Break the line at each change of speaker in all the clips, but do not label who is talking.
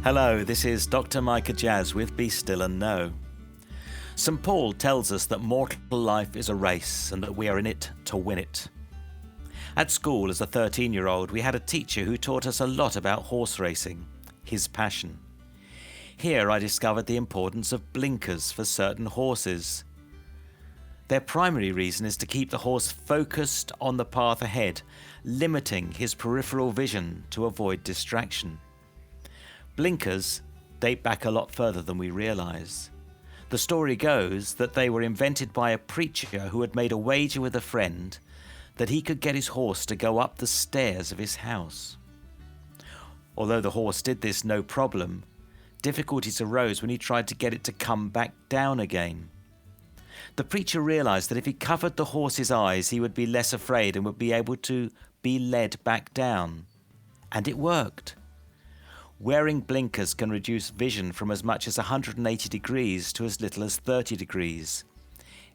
Hello, this is Dr. Micah Jazz with Be Still and Know. St. Paul tells us that mortal life is a race and that we are in it to win it. At school, as a 13-year-old, we had a teacher who taught us a lot about horse racing, his passion. Here I discovered the importance of blinkers for certain horses. Their primary reason is to keep the horse focused on the path ahead, limiting his peripheral vision to avoid distraction. Blinkers date back a lot further than we realize. The story goes that they were invented by a preacher who had made a wager with a friend that he could get his horse to go up the stairs of his house. Although the horse did this no problem, difficulties arose when he tried to get it to come back down again. The preacher realized that if he covered the horse's eyes, he would be less afraid and would be able to be led back down. And it worked. Wearing blinkers can reduce vision from as much as 180 degrees to as little as 30 degrees.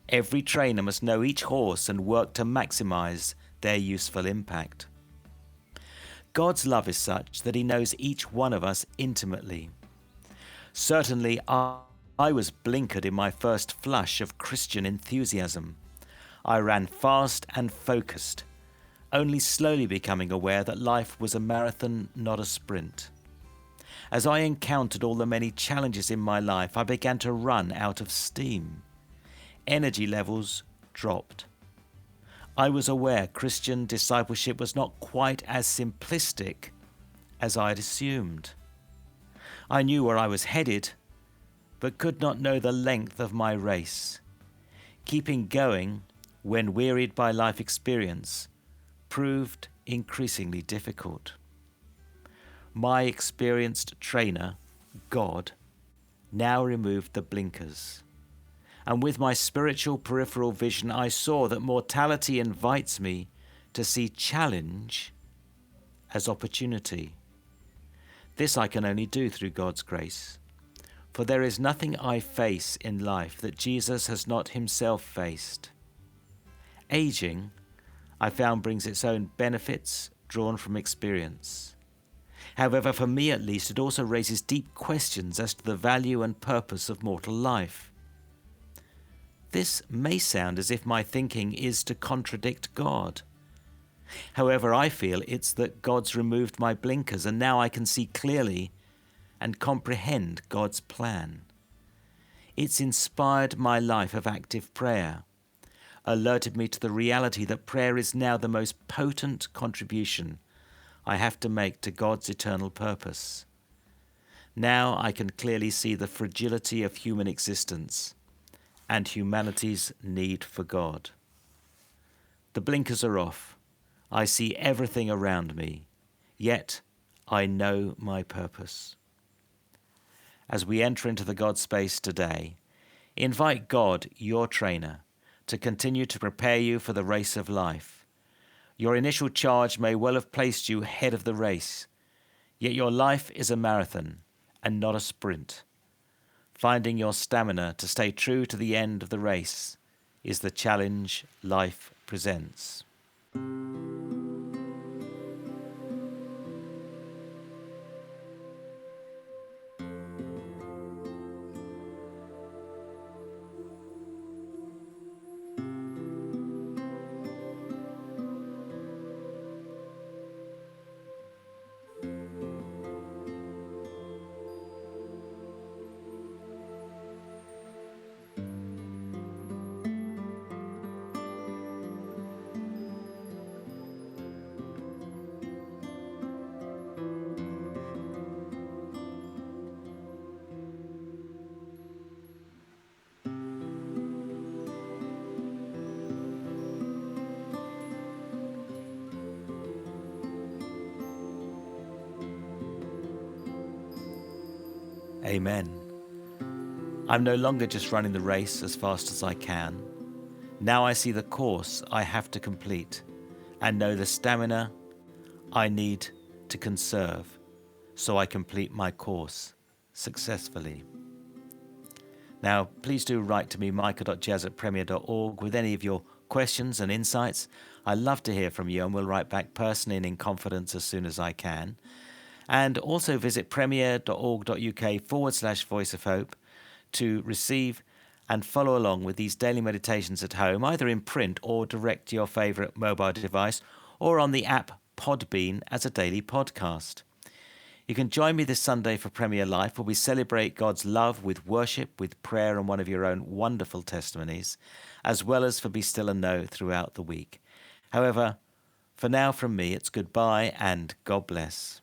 Every trainer must know each horse and work to maximize their useful impact. God's love is such that he knows each one of us intimately. Certainly, I was blinkered in my first flush of Christian enthusiasm. I ran fast and focused, only slowly becoming aware that life was a marathon, not a sprint. As I encountered all the many challenges in my life, I began to run out of steam. Energy levels dropped. I was aware Christian discipleship was not quite as simplistic as I had assumed. I knew where I was headed, but could not know the length of my race. Keeping going when wearied by life experience proved increasingly difficult. My experienced trainer, God, now removed the blinkers. And with my spiritual peripheral vision, I saw that mortality invites me to see challenge as opportunity. This I can only do through God's grace. For there is nothing I face in life that Jesus has not himself faced. Aging, I found, brings its own benefits drawn from experience. However, for me at least, it also raises deep questions as to the value and purpose of mortal life. This may sound as if my thinking is to contradict God. However, I feel it's that God's removed my blinkers and now I can see clearly and comprehend God's plan. It's inspired my life of active prayer, alerted me to the reality that prayer is now the most potent contribution I have to make to God's eternal purpose. Now I can clearly see the fragility of human existence and humanity's need for God. The blinkers are off. I see everything around me, yet I know my purpose. As we enter into the God space today, invite God, your trainer, to continue to prepare you for the race of life. Your initial charge may well have placed you ahead of the race, yet your life is a marathon and not a sprint. Finding your stamina to stay true to the end of the race is the challenge life presents. Amen. I'm no longer just running the race as fast as I can. Now I see the course I have to complete and know the stamina I need to conserve so I complete my course successfully. Now, please do write to me, micah.jazz@premier.org, with any of your questions and insights. I love to hear from you, and will write back personally and in confidence as soon as I can. And also visit premier.org.uk/Voice of Hope to receive and follow along with these daily meditations at home, either in print or direct to your favourite mobile device, or on the app Podbean as a daily podcast. You can join me this Sunday for Premier Life, where we celebrate God's love with worship, with prayer, and one of your own wonderful testimonies, as well as for Be Still and Know throughout the week. However, for now from me, it's goodbye and God bless.